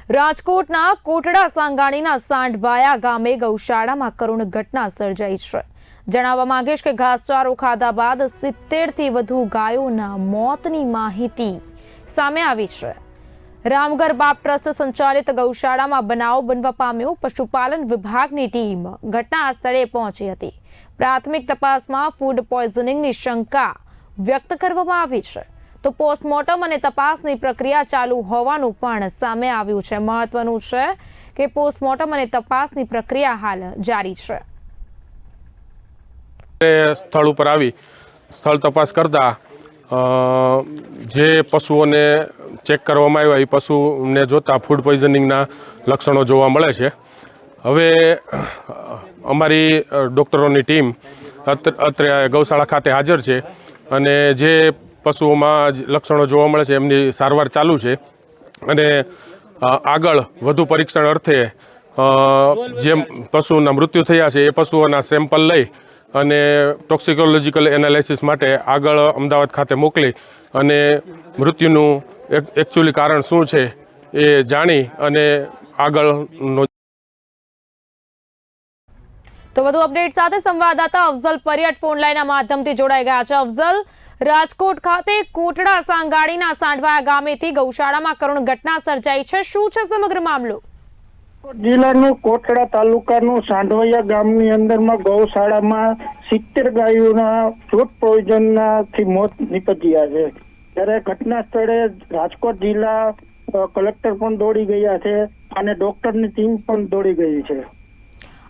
રાજકોટના કોટડા સાંગાણીના સાંઢવાયા ગામે ગૌશાળામાં કરુણ ઘટના સર્જાઈ છે। જણાવવા માંગીશ કે ઘાસચારો ખાધા બાદ 70 થી વધુ ગાયોના મોતની માહિતી સામે આવી છે। રામગર બાપ ટ્રસ્ટ સંચાલિત ગૌશાળામાં બનાવ બનવા પામ્યો। પશુપાલન વિભાગની ટીમ ઘટના સ્થળે પહોંચી હતી। પ્રાથમિક તપાસમાં ફૂડ પોઈઝનિંગની શંકા વ્યક્ત કરવામાં આવી છે, તો પોસ્ટમોર્ટમ અને તપાસની પ્રક્રિયા ચાલુ હોવાનું પણ સામે આવ્યું છે। મહત્વનું છે કે પોસ્ટમોર્ટમ અને તપાસની પ્રક્રિયા હાલ જારી છે। સ્થળ ઉપર આવી સ્થળ તપાસ કરતા જે પશુઓને ચેક કરવામાં આવ્યા એ પશુને જોતા ફૂડ પોઈઝનિંગના લક્ષણો જોવા મળે છે। હવે અમારી ડૉક્ટરોની ટીમ અત્રે ગૌશાળા ખાતે હાજર છે અને જે પશુઓમાં લક્ષણો જોવા મળે છે એમની સારવાર ચાલુ છે અને આગળ વધુ પરીક્ષણ અર્થે જે પશુના મૃત્યુ થયા છે એ પશુઓના સેમ્પલ લઈ અને ટોક્સિકોલોજીકલ એનાલિસિસ માટે આગળ અમદાવાદ ખાતે મોકલી અને મૃત્યુનું એકચ્યુઅલી કારણ શું છે એ જાણી અને આગળનો। તો વધુ અપડેટ સાથે સંવાદદાતા અફઝલ પરિયટ ફોન લાઈનના માધ્યમથી જોડાઈ ગયા છે। અફઝલ, રાજકોટ ખાતે કોટડા સાંગાણીના સાંઢવાયા ગામેથી ગૌશાળામાં કરુણ ઘટના સર્જાઈ છે, શું છે સમગ્ર મામલો? જિલ્લાનું કોટડા તાલુકાનું સાંઢવાયા ગામની અંદરમાં ગૌશાળામાં 70 ગાયોના ફૂડ પોઈઝનથી મોત નીપજ્યા છે। ત્યારે ઘટના સ્થળે રાજકોટ જિલ્લા કલેક્ટર પણ દોડી ગયા છે અને ડોક્ટરની ટીમ પણ દોડી ગઈ છે।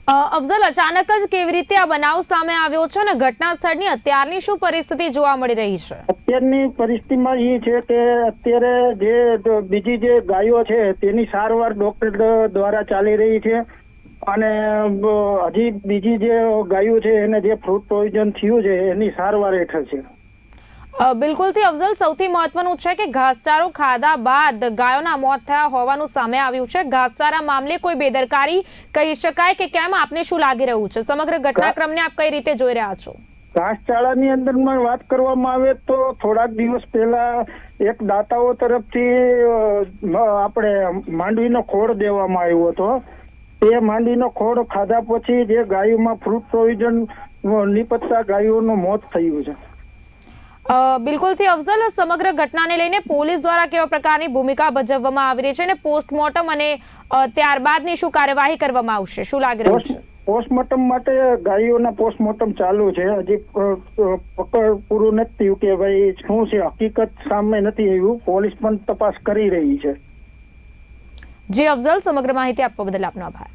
અફઝલ, અચાનક જ કેવી રીતે આ બનાવ સામે આવ્યો છે અને ઘટના સ્થળની અત્યારની શું પરિસ્થિતિ જોવા મળી રહી છે? અત્યારની પરિસ્થિતિમાં એ છે કે અત્યારે જે બીજી જે ગાયો છે તેની સારવાર ડોક્ટર દ્વારા ચાલી રહી છે અને હજી બીજી જે ગાયો છે એને જે ફ્રૂટ પોઈઝન થયું છે એની સારવાર હેઠળ છે। બિલકુલથી અફઝલ, સૌથી મહત્વનું છે કે ઘાસચારો ખાધા બાદ ગાયોના મોત થયા હોવાનું સામે આવ્યું છે। ઘાસચારા મામલે કોઈ બેદરકારી કહી શકાય કે કેમ? આપને શું લાગી રહ્યું છે? સમગ્ર ઘટનાક્રમને આપ કઈ રીતે જોઈ રહ્યા છો? ઘાસચારાની અંદરમાં વાત કરવામાં આવે તો થોડાક દિવસ પહેલા એક દાતાઓ તરફથી આપણે માંડવીનો ખોળ દેવામાં આવ્યો હતો। એ માંડવીનો ખોળ ખાધા પછી જે ગાયોમાં ફ્રૂટ પોઈઝન નીપજતા ગાયોનું મોત થયું છે। બિલકુલથી અફઝલ, સમગ્ર ઘટનાને લઈને પોલીસ દ્વારા કેવા પ્રકારની ભૂમિકા ભજવવામાં આવી રહી છે અને પોસ્ટમોર્ટમ અને ત્યારબાદની શું કાર્યવાહી કરવામાં આવશે, શું લાગી રહ્યું છે? પોસ્ટમોર્ટમ માટે ગાયોના પોસ્ટમોર્ટમ ચાલુ છે। હજી પકડ પૂરું નથી થયું કે ભાઈ શું છે, હકીકત સામે નથી આવ્યું। પોલીસ પણ તપાસ કરી રહી છે। જી અફઝલ, સમગ્ર માહિતી આપવા બદલ આપનો આભાર।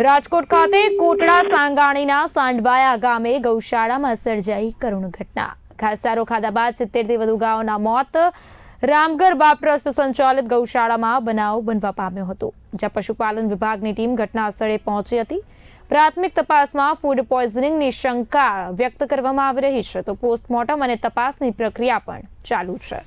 રાજકોટ ખાતે કોટડા સાંગાણીના સાંઢવાયા ગામે ગૌશાળામાં સર્જાઈ કરુણ ઘટના। ઘાસચારો ખાધા બાદ 70 થી વધુ ગાયોના મોત। રામગર બાપ ટ્રસ્ટ સંચાલિત ગૌશાળામાં બનાવ બનવા પામ્યો હતો, જ્યાં પશુપાલન વિભાગની ટીમ ઘટના સ્થળે પહોંચી હતી। પ્રાથમિક તપાસમાં ફૂડ પોઈઝનિંગની શંકા વ્યક્ત કરવામાં આવી રહી છે, તો પોસ્ટમોર્ટમ અને તપાસની પ્રક્રિયા પણ ચાલુ છે।